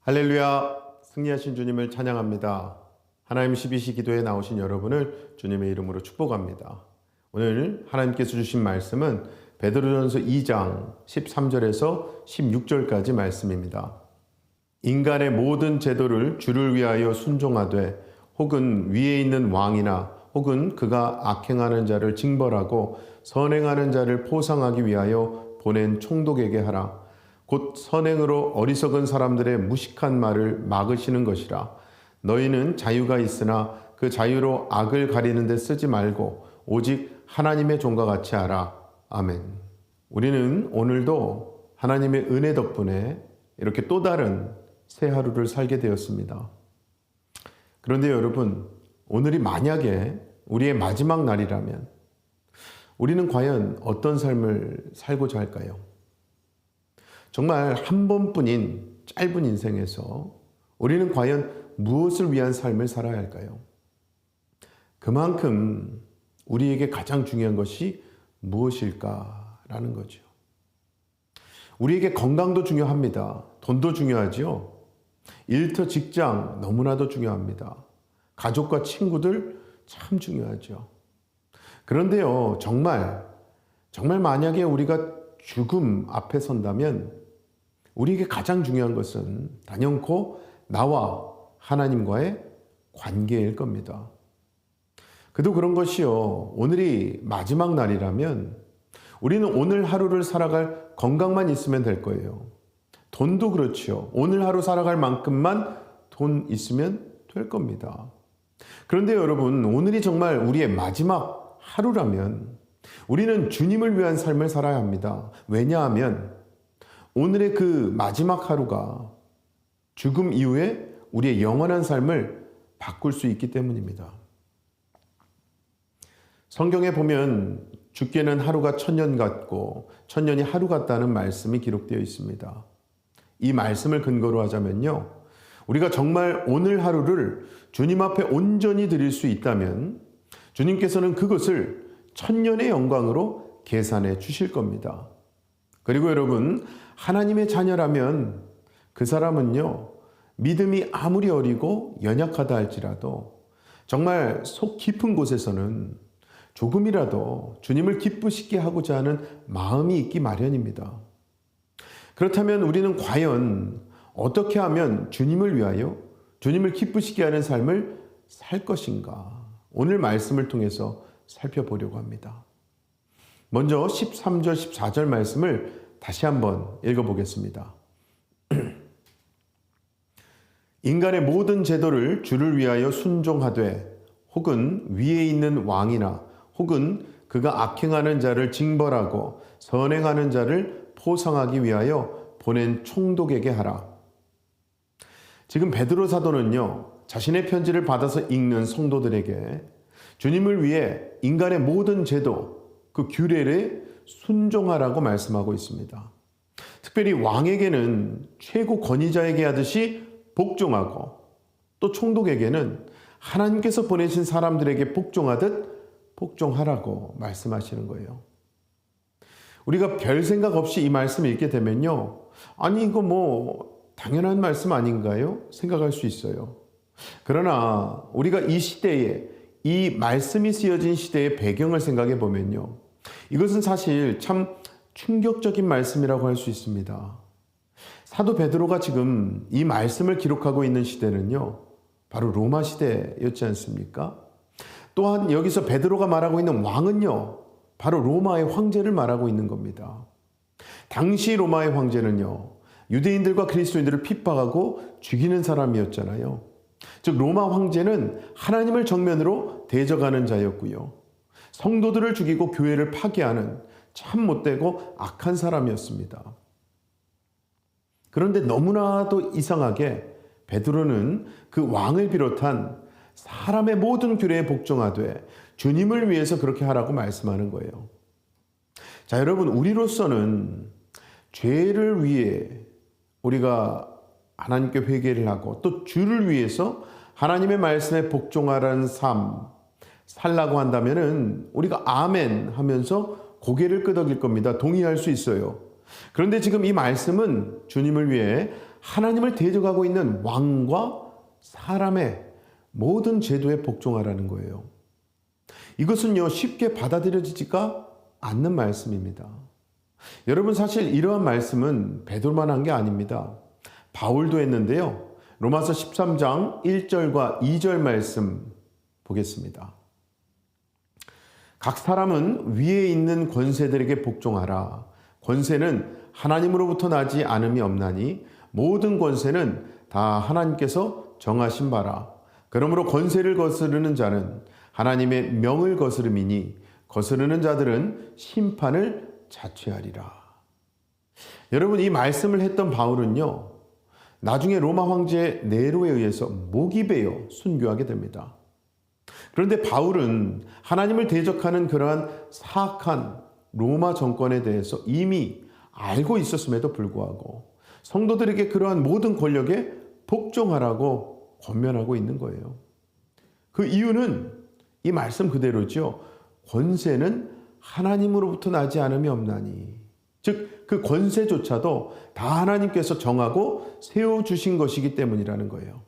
할렐루야, 승리하신 주님을 찬양합니다. 하나님 12시 기도에 나오신 여러분을 주님의 이름으로 축복합니다. 오늘 하나님께서 주신 말씀은 베드로전서 2장 13절에서 16절까지 말씀입니다. 인간의 모든 제도를 주를 위하여 순종하되 혹은 위에 있는 왕이나 혹은 그가 악행하는 자를 징벌하고 선행하는 자를 포상하기 위하여 보낸 총독에게 하라. 곧 선행으로 어리석은 사람들의 무식한 말을 막으시는 것이라. 너희는 자유가 있으나 그 자유로 악을 가리는 데 쓰지 말고 오직 하나님의 종과 같이 하라. 아멘. 우리는 오늘도 하나님의 은혜 덕분에 이렇게 또 다른 새 하루를 살게 되었습니다. 그런데 여러분, 오늘이 만약에 우리의 마지막 날이라면 우리는 과연 어떤 삶을 살고자 할까요? 정말 한 번뿐인 짧은 인생에서 우리는 과연 무엇을 위한 삶을 살아야 할까요? 그만큼 우리에게 가장 중요한 것이 무엇일까라는 거죠. 우리에게 건강도 중요합니다. 돈도 중요하죠. 일터, 직장 너무나도 중요합니다. 가족과 친구들 참 중요하죠. 그런데요, 정말 만약에 우리가 죽음 앞에 선다면 우리에게 가장 중요한 것은 단연코 나와 하나님과의 관계일 겁니다. 그도 그런 것이요. 오늘이 마지막 날이라면 우리는 오늘 하루를 살아갈 건강만 있으면 될 거예요. 돈도 그렇지요. 오늘 하루 살아갈 만큼만 돈 있으면 될 겁니다. 그런데 여러분, 오늘이 정말 우리의 마지막 하루라면 우리는 주님을 위한 삶을 살아야 합니다. 왜냐하면 오늘의 그 마지막 하루가 죽음 이후에 우리의 영원한 삶을 바꿀 수 있기 때문입니다. 성경에 보면 죽게는 하루가 천년 같고 천년이 하루 같다는 말씀이 기록되어 있습니다. 이 말씀을 근거로 하자면요, 우리가 정말 오늘 하루를 주님 앞에 온전히 드릴 수 있다면 주님께서는 그것을 천년의 영광으로 계산해 주실 겁니다. 그리고 여러분, 하나님의 자녀라면 그 사람은요, 믿음이 아무리 어리고 연약하다 할지라도 정말 속 깊은 곳에서는 조금이라도 주님을 기쁘시게 하고자 하는 마음이 있기 마련입니다. 그렇다면 우리는 과연 어떻게 하면 주님을 위하여 주님을 기쁘시게 하는 삶을 살 것인가? 오늘 말씀을 통해서 살펴보려고 합니다. 먼저 13절, 14절 말씀을 다시 한번 읽어보겠습니다. 인간의 모든 제도를 주를 위하여 순종하되 혹은 위에 있는 왕이나 혹은 그가 악행하는 자를 징벌하고 선행하는 자를 포상하기 위하여 보낸 총독에게 하라. 지금 베드로 사도는요, 자신의 편지를 받아서 읽는 성도들에게 주님을 위해 인간의 모든 제도, 그 규례에 순종하라고 말씀하고 있습니다. 특별히 왕에게는 최고 권위자에게 하듯이 복종하고, 또 총독에게는 하나님께서 보내신 사람들에게 복종하듯 복종하라고 말씀하시는 거예요. 우리가 별 생각 없이 이 말씀을 읽게 되면요, 아니 이거 뭐 당연한 말씀 아닌가요? 생각할 수 있어요. 그러나 우리가 이 시대에, 이 말씀이 쓰여진 시대의 배경을 생각해 보면요, 이것은 사실 참 충격적인 말씀이라고 할 수 있습니다. 사도 베드로가 지금 이 말씀을 기록하고 있는 시대는요, 바로 로마 시대였지 않습니까? 또한 여기서 베드로가 말하고 있는 왕은요, 바로 로마의 황제를 말하고 있는 겁니다. 당시 로마의 황제는요, 유대인들과 그리스도인들을 핍박하고 죽이는 사람이었잖아요. 즉 로마 황제는 하나님을 정면으로 대적하는 자였고요, 성도들을 죽이고 교회를 파괴하는 참 못되고 악한 사람이었습니다. 그런데 너무나도 이상하게 베드로는 그 왕을 비롯한 사람의 모든 규례에 복종하되 주님을 위해서 그렇게 하라고 말씀하는 거예요. 자, 여러분, 우리로서는 죄를 위해 우리가 하나님께 회개를 하고 또 주를 위해서 하나님의 말씀에 복종하라는 삶 살라고 한다면은 우리가 아멘 하면서 고개를 끄덕일 겁니다. 동의할 수 있어요. 그런데 지금 이 말씀은 주님을 위해 하나님을 대적하고 있는 왕과 사람의 모든 제도에 복종하라는 거예요. 이것은요, 쉽게 받아들여지지가 않는 말씀입니다. 여러분, 사실 이러한 말씀은 베드로만 한 게 아닙니다. 바울도 했는데요. 로마서 13장 1절과 2절 말씀 보겠습니다. 각 사람은 위에 있는 권세들에게 복종하라. 권세는 하나님으로부터 나지 않음이 없나니 모든 권세는 다 하나님께서 정하신 바라. 그러므로 권세를 거스르는 자는 하나님의 명을 거스름이니 거스르는 자들은 심판을 자취하리라. 여러분, 이 말씀을 했던 바울은요, 나중에 로마 황제 네로에 의해서 목이 베어 순교하게 됩니다. 그런데 바울은 하나님을 대적하는 그러한 사악한 로마 정권에 대해서 이미 알고 있었음에도 불구하고 성도들에게 그러한 모든 권력에 복종하라고 권면하고 있는 거예요. 그 이유는 이 말씀 그대로죠. 권세는 하나님으로부터 나지 않음이 없나니. 즉 그 권세조차도 다 하나님께서 정하고 세워주신 것이기 때문이라는 거예요.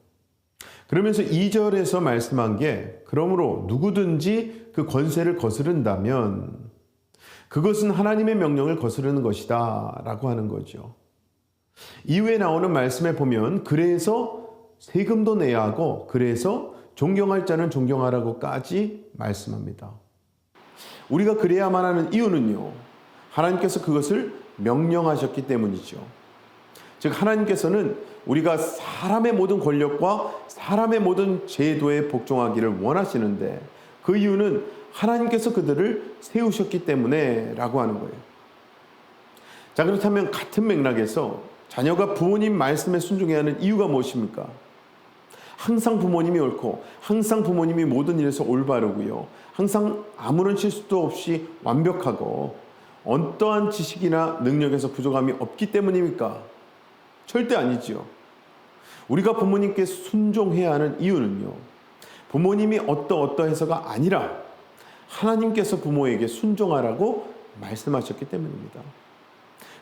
그러면서 2절에서 말씀한 게, 그러므로 누구든지 그 권세를 거스른다면 그것은 하나님의 명령을 거스르는 것이다 라고 하는 거죠. 이후에 나오는 말씀에 보면 그래서 세금도 내야 하고 그래서 존경할 자는 존경하라고까지 말씀합니다. 우리가 그래야만 하는 이유는요, 하나님께서 그것을 명령하셨기 때문이죠. 즉 하나님께서는 우리가 사람의 모든 권력과 사람의 모든 제도에 복종하기를 원하시는데 그 이유는 하나님께서 그들을 세우셨기 때문에 라고 하는 거예요. 자, 그렇다면 같은 맥락에서 자녀가 부모님 말씀에 순종해야 하는 이유가 무엇입니까? 항상 부모님이 옳고 항상 부모님이 모든 일에서 올바르고요, 항상 아무런 실수도 없이 완벽하고 어떠한 지식이나 능력에서 부족함이 없기 때문입니까? 절대 아니지요. 우리가 부모님께 순종해야 하는 이유는요, 부모님이 어떠해서가 아니라 하나님께서 부모에게 순종하라고 말씀하셨기 때문입니다.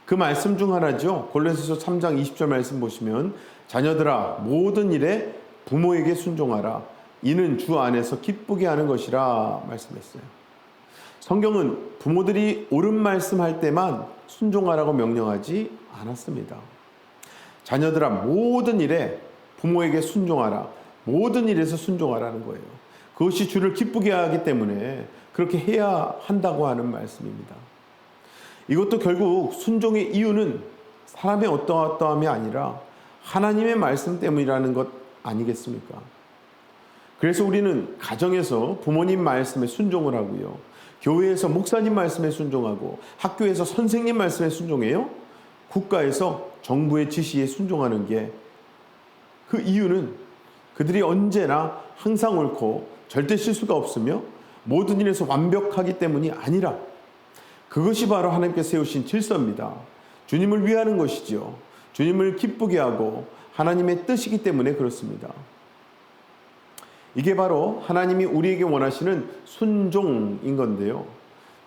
그 말씀 중 하나죠. 골로새서 3장 20절 말씀 보시면 자녀들아 모든 일에 부모에게 순종하라. 이는 주 안에서 기쁘게 하는 것이라 말씀했어요. 성경은 부모들이 옳은 말씀할 때만 순종하라고 명령하지 않았습니다. 자녀들아 모든 일에 부모에게 순종하라. 모든 일에서 순종하라는 거예요. 그것이 주를 기쁘게 하기 때문에 그렇게 해야 한다고 하는 말씀입니다. 이것도 결국 순종의 이유는 사람의 어떠함이 아니라 하나님의 말씀 때문이라는 것 아니겠습니까? 그래서 우리는 가정에서 부모님 말씀에 순종을 하고요, 교회에서 목사님 말씀에 순종하고 학교에서 선생님 말씀에 순종해요, 국가에서 정부의 지시에 순종하는 게, 그 이유는 그들이 언제나 항상 옳고 절대 실수가 없으며 모든 일에서 완벽하기 때문이 아니라 그것이 바로 하나님께서 세우신 질서입니다. 주님을 위하는 것이죠. 주님을 기쁘게 하고 하나님의 뜻이기 때문에 그렇습니다. 이게 바로 하나님이 우리에게 원하시는 순종인 건데요,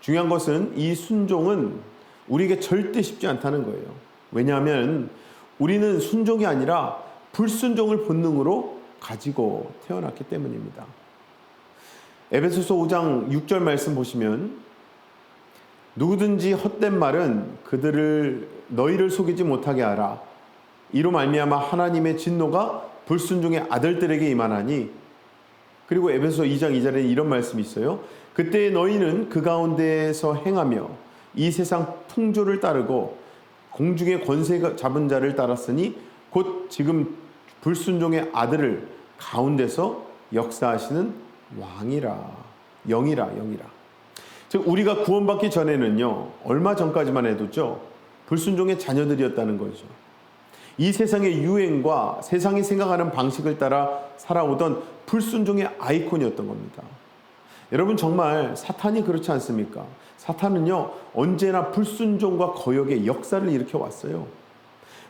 중요한 것은 이 순종은 우리에게 절대 쉽지 않다는 거예요. 왜냐하면 우리는 순종이 아니라 불순종을 본능으로 가지고 태어났기 때문입니다. 에베소서 5장 6절 말씀 보시면 누구든지 헛된 말은 너희를 속이지 못하게 하라. 이로 말미암아 하나님의 진노가 불순종의 아들들에게 임하나니. 그리고 에베소서 2장 2절에 이런 말씀이 있어요. 그때 너희는 그 가운데에서 행하며 이 세상 풍조를 따르고 공중의 권세 잡은 자를 따랐으니 곧 지금 불순종의 아들을 가운데서 역사하시는 왕이라. 영이라. 즉 우리가 구원받기 전에는요, 얼마 전까지만 해도죠, 불순종의 자녀들이었다는 거죠. 이 세상의 유행과 세상이 생각하는 방식을 따라 살아오던 불순종의 아이콘이었던 겁니다. 여러분, 정말 사탄이 그렇지 않습니까? 사탄은요, 언제나 불순종과 거역의 역사를 일으켜 왔어요.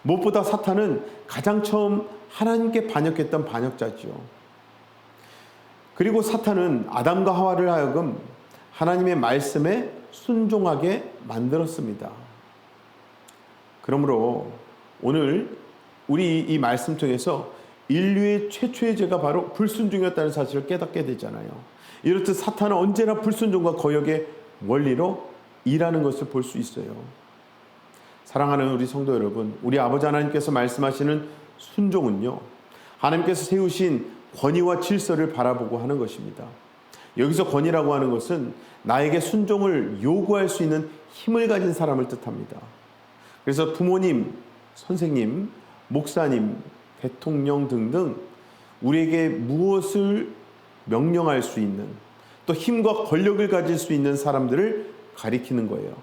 무엇보다 사탄은 가장 처음 하나님께 반역했던 반역자죠. 그리고 사탄은 아담과 하와를 하여금 하나님의 말씀에 순종하게 만들었습니다. 그러므로 오늘 우리 이 말씀 통해서 인류의 최초의 죄가 바로 불순종이었다는 사실을 깨닫게 되잖아요. 이렇듯 사탄은 언제나 불순종과 거역의 원리로 일하는 것을 볼 수 있어요. 사랑하는 우리 성도 여러분, 우리 아버지 하나님께서 말씀하시는 순종은요, 하나님께서 세우신 권위와 질서를 바라보고 하는 것입니다. 여기서 권위라고 하는 것은 나에게 순종을 요구할 수 있는 힘을 가진 사람을 뜻합니다. 그래서 부모님, 선생님, 목사님, 대통령 등등 우리에게 무엇을 명령할 수 있는, 또 힘과 권력을 가질 수 있는 사람들을 가리키는 거예요.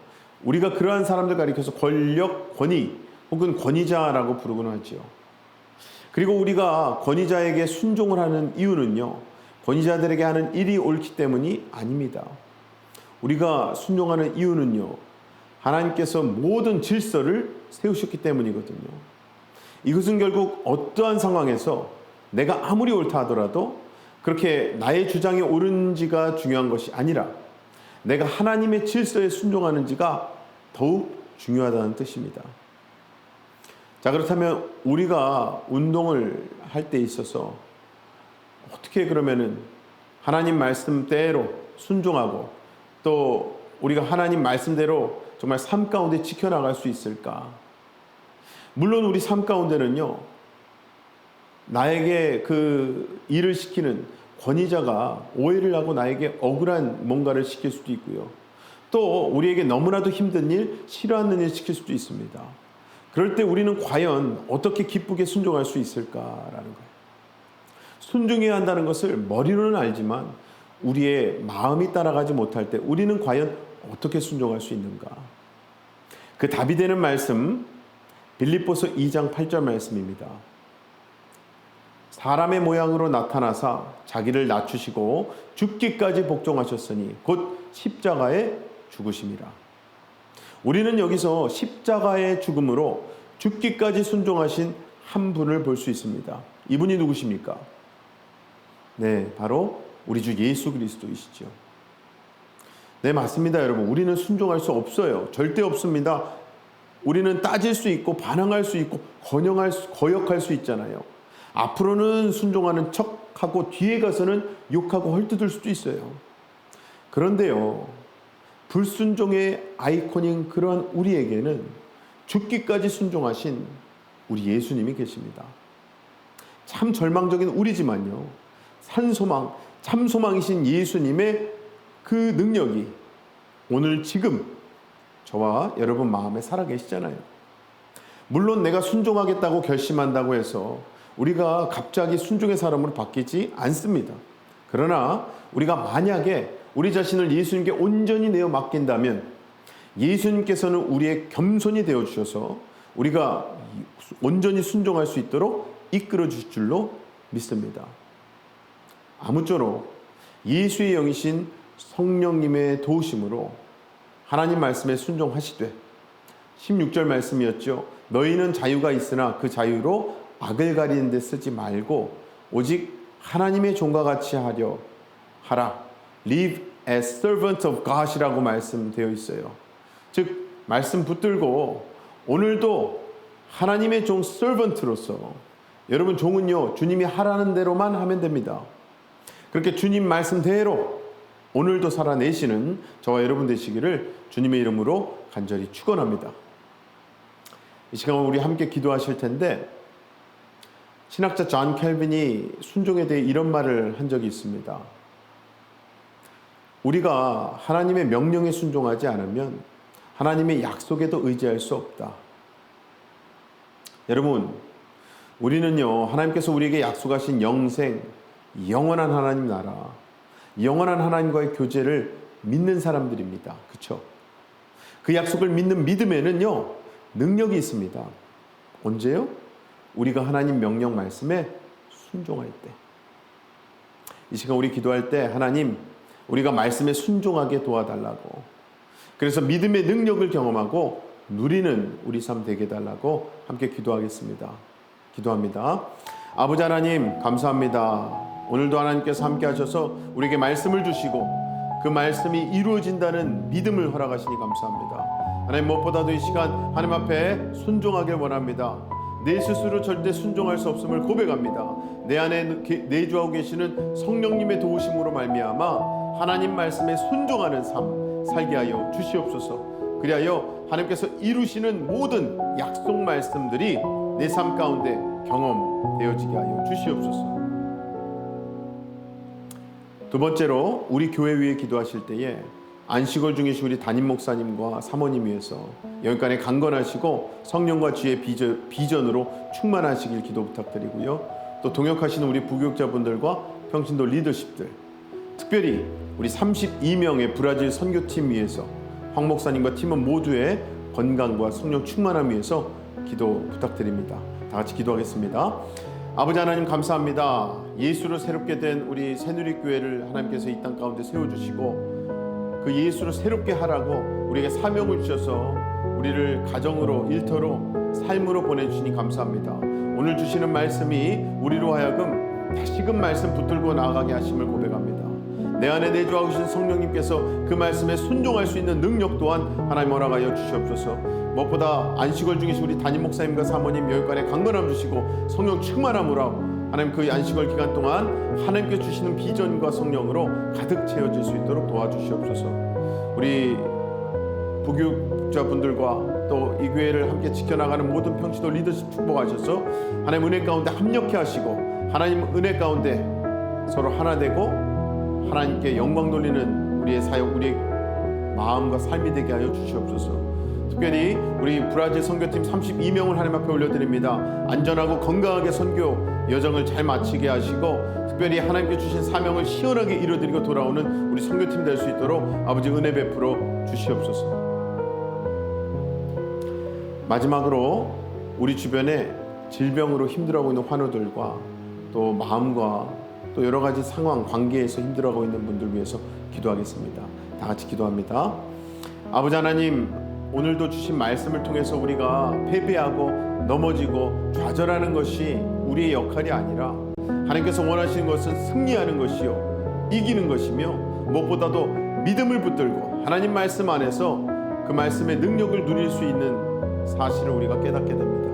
우리가 그러한 사람들 가리켜서 권력, 권위 혹은 권위자라고 부르곤 하죠. 그리고 우리가 권위자에게 순종을 하는 이유는요, 권위자들에게 하는 일이 옳기 때문이 아닙니다. 우리가 순종하는 이유는요, 하나님께서 모든 질서를 세우셨기 때문이거든요. 이것은 결국 어떠한 상황에서 내가 아무리 옳다 하더라도 그렇게 나의 주장이 옳은지가 중요한 것이 아니라 내가 하나님의 질서에 순종하는지가 더욱 중요하다는 뜻입니다. 자, 그렇다면 우리가 운동을 할 때 있어서 어떻게 그러면은 하나님 말씀대로 순종하고 또 우리가 하나님 말씀대로 정말 삶 가운데 지켜나갈 수 있을까? 물론 우리 삶 가운데는요, 나에게 그 일을 시키는 권위자가 오해를 하고 나에게 억울한 뭔가를 시킬 수도 있고요. 또 우리에게 너무나도 힘든 일, 싫어하는 일 시킬 수도 있습니다. 그럴 때 우리는 과연 어떻게 기쁘게 순종할 수 있을까라는 거예요. 순종해야 한다는 것을 머리로는 알지만 우리의 마음이 따라가지 못할 때 우리는 과연 어떻게 순종할 수 있는가? 그 답이 되는 말씀, 빌립보서 2장 8절 말씀입니다. 사람의 모양으로 나타나사 자기를 낮추시고 죽기까지 복종하셨으니 곧 십자가에 죽으심이라. 우리는 여기서 십자가의 죽음으로 죽기까지 순종하신 한 분을 볼 수 있습니다. 이분이 누구십니까? 네, 바로 우리 주 예수 그리스도이시죠. 네, 맞습니다, 여러분. 우리는 순종할 수 없어요. 절대 없습니다. 우리는 따질 수 있고 반항할 수 있고 거역할 수 있잖아요. 앞으로는 순종하는 척하고 뒤에 가서는 욕하고 헐뜯을 수도 있어요. 그런데요, 불순종의 아이콘인 그러한 우리에게는 죽기까지 순종하신 우리 예수님이 계십니다. 참 절망적인 우리지만요, 산소망, 참소망이신 예수님의 그 능력이 오늘 지금 저와 여러분 마음에 살아계시잖아요. 물론 내가 순종하겠다고 결심한다고 해서 우리가 갑자기 순종의 사람으로 바뀌지 않습니다. 그러나 우리가 만약에 우리 자신을 예수님께 온전히 내어 맡긴다면 예수님께서는 우리의 겸손이 되어 주셔서 우리가 온전히 순종할 수 있도록 이끌어 주실 줄로 믿습니다. 아무쪼록 예수의 영이신 성령님의 도우심으로 하나님 말씀에 순종하시되 16절 말씀이었죠. 너희는 자유가 있으나 그 자유로 악을 가리는 데 쓰지 말고 오직 하나님의 종과 같이 하라. Live as servants of God이라고 말씀되어 있어요. 즉 말씀 붙들고 오늘도 하나님의 종 servant로서, 여러분 종은요 주님이 하라는 대로만 하면 됩니다. 그렇게 주님 말씀대로 오늘도 살아내시는 저와 여러분 되시기를 주님의 이름으로 간절히 축원합니다. 이 시간 우리 함께 기도하실 텐데, 신학자 존 켈빈이 순종에 대해 이런 말을 한 적이 있습니다. 우리가 하나님의 명령에 순종하지 않으면 하나님의 약속에도 의지할 수 없다. 여러분, 우리는요 하나님께서 우리에게 약속하신 영생, 영원한 하나님 나라, 영원한 하나님과의 교제를 믿는 사람들입니다. 그렇죠? 그 약속을 믿는 믿음에는요 능력이 있습니다. 언제요? 우리가 하나님 명령 말씀에 순종할 때. 이 시간 우리 기도할 때 하나님, 우리가 말씀에 순종하게 도와달라고, 그래서 믿음의 능력을 경험하고 누리는 우리 삶 되게 해달라고 함께 기도하겠습니다. 기도합니다. 아버지 하나님 감사합니다. 오늘도 하나님께서 함께 하셔서 우리에게 말씀을 주시고 그 말씀이 이루어진다는 믿음을 허락하시니 감사합니다. 하나님, 무엇보다도 이 시간 하나님 앞에 순종하길 원합니다. 내 스스로 절대 순종할 수 없음을 고백합니다. 내 안에 내주하고 계시는 성령님의 도우심으로 말미암아 하나님 말씀에 순종하는 삶 살게 하여 주시옵소서. 그리하여 하나님께서 이루시는 모든 약속 말씀들이 내 삶 가운데 경험되어지게 하여 주시옵소서. 두 번째로 우리 교회 위에 기도하실 때에 안식월 중이신 우리 담임 목사님과 사모님 위해서 영육간에 강건하시고 성령과 지혜 비전으로 충만하시길 기도 부탁드리고요. 또 동역하시는 우리 부교육자분들과 평신도 리더십들, 특별히 우리 32명의 브라질 선교팀 위해서 황 목사님과 팀원 모두의 건강과 성령 충만함 위해서 기도 부탁드립니다. 다 같이 기도하겠습니다. 아버지 하나님 감사합니다. 예수로 새롭게 된 우리 새누리교회를 하나님께서 이 땅 가운데 세워주시고 그 예수로 새롭게 하라고 우리에게 사명을 주셔서 우리를 가정으로 일터로 삶으로 보내주시니 감사합니다. 오늘 주시는 말씀이 우리로 하여금 다시금 말씀 붙들고 나아가게 하심을 고백합니다. 내 안에 내주하고 계신 성령님께서 그 말씀에 순종할 수 있는 능력 또한 하나님 허락하여 주시옵소서. 무엇보다 안식월 중이신 우리 담임 목사님과 사모님 여기까지 강건함 주시고 성령 충만함으로 하나님 그 안식월 기간 동안 하나님께 주시는 비전과 성령으로 가득 채워질 수 있도록 도와주시옵소서. 우리 부교육자분들과 또 이 교회를 함께 지켜나가는 모든 평신도 리더십 축복하셔서 하나님 은혜 가운데 합력해 하시고 하나님 은혜 가운데 서로 하나 되고 하나님께 영광 돌리는 우리의 사역, 우리의 마음과 삶이 되게 하여 주시옵소서. 특별히 우리 브라질 선교팀 32명을 하나님 앞에 올려드립니다. 안전하고 건강하게 선교 여정을 잘 마치게 하시고 특별히 하나님께 주신 사명을 시원하게 이루어드리고 돌아오는 우리 선교팀 될 수 있도록 아버지 은혜 베풀어 주시옵소서. 마지막으로 우리 주변에 질병으로 힘들어하고 있는 환우들과 또 마음과 또 여러 가지 상황, 관계에서 힘들어하고 있는 분들 위해서 기도하겠습니다. 다 같이 기도합니다. 아버지 하나님, 오늘도 주신 말씀을 통해서 우리가 패배하고 넘어지고 좌절하는 것이 우리의 역할이 아니라 하나님께서 원하시는 것은 승리하는 것이요 이기는 것이며 무엇보다도 믿음을 붙들고 하나님 말씀 안에서 그 말씀의 능력을 누릴 수 있는 사실을 우리가 깨닫게 됩니다.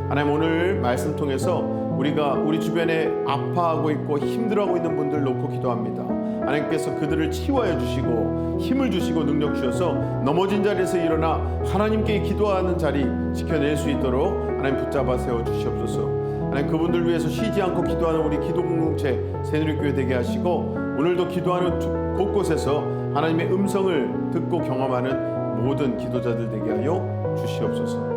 하나님, 오늘 말씀 통해서 우리가 우리 주변에 아파하고 있고 힘들어하고 있는 분들 놓고 기도합니다. 하나님께서 그들을 치유하여 주시고 힘을 주시고 능력 주셔서 넘어진 자리에서 일어나 하나님께 기도하는 자리 지켜낼 수 있도록 하나님 붙잡아 세워 주시옵소서. 하나님, 그분들 위해서 쉬지 않고 기도하는 우리 기도 공동체 새누리교회 되게 하시고 오늘도 기도하는 곳곳에서 하나님의 음성을 듣고 경험하는 모든 기도자들 되게 하여 주시옵소서.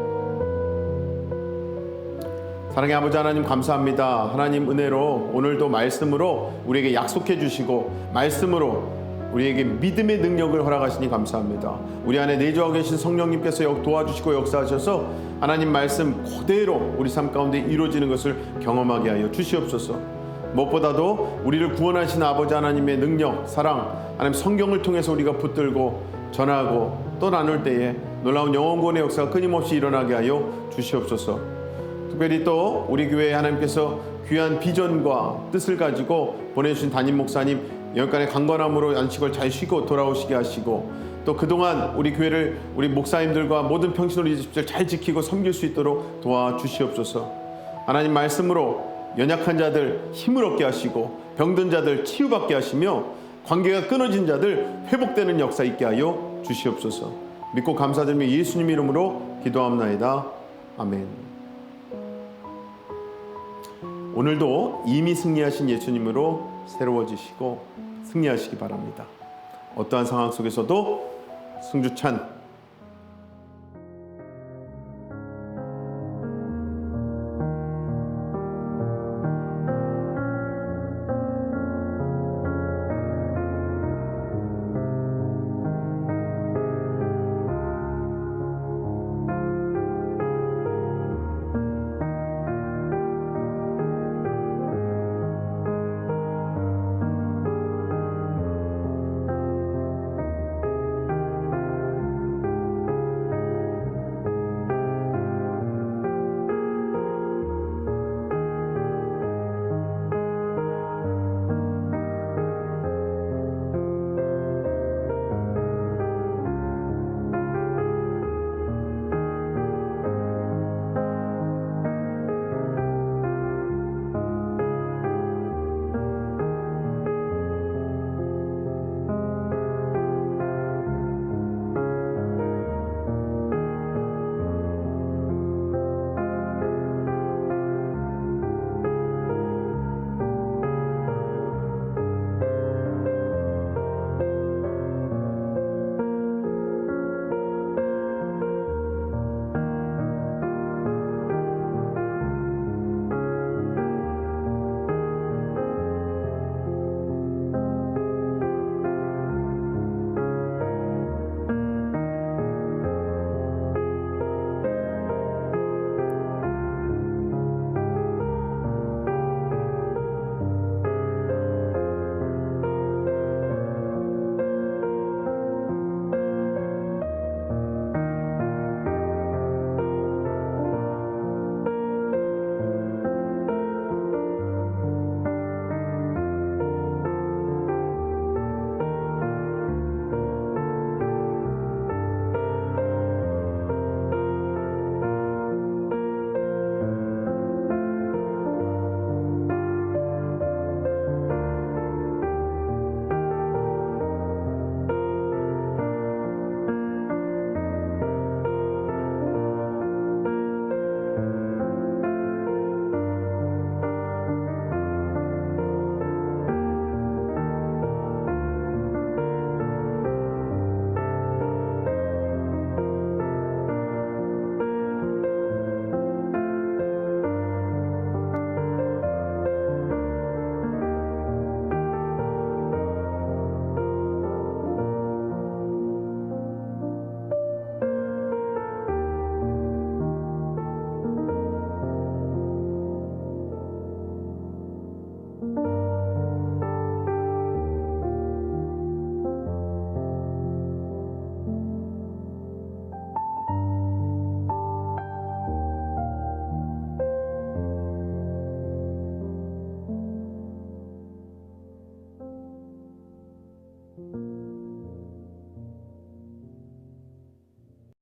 사랑의 아버지 하나님 감사합니다. 하나님 은혜로 오늘도 말씀으로 우리에게 약속해 주시고 말씀으로 우리에게 믿음의 능력을 허락하시니 감사합니다. 우리 안에 내주하고 계신 성령님께서 도와주시고 역사하셔서 하나님 말씀 그대로 우리 삶 가운데 이루어지는 것을 경험하게 하여 주시옵소서. 무엇보다도 우리를 구원하신 아버지 하나님의 능력, 사랑, 하나님 성경을 통해서 우리가 붙들고 전하고 또 나눌 때에 놀라운 영혼구원의 역사가 끊임없이 일어나게 하여 주시옵소서. 특별히 또 우리 교회에 하나님께서 귀한 비전과 뜻을 가지고 보내주신 담임 목사님 여기까지 강건함으로 안식을 잘 쉬고 돌아오시게 하시고 또 그동안 우리 교회를 우리 목사님들과 모든 평신도 리더십들 잘 지키고 섬길 수 있도록 도와주시옵소서. 하나님 말씀으로 연약한 자들 힘을 얻게 하시고 병든 자들 치유받게 하시며 관계가 끊어진 자들 회복되는 역사 있게 하여 주시옵소서. 믿고 감사드리며 예수님 이름으로 기도합나이다. 아멘. 오늘도 이미 승리하신 예수님으로 새로워지시고 승리하시기 바랍니다. 어떠한 상황 속에서도 승주찬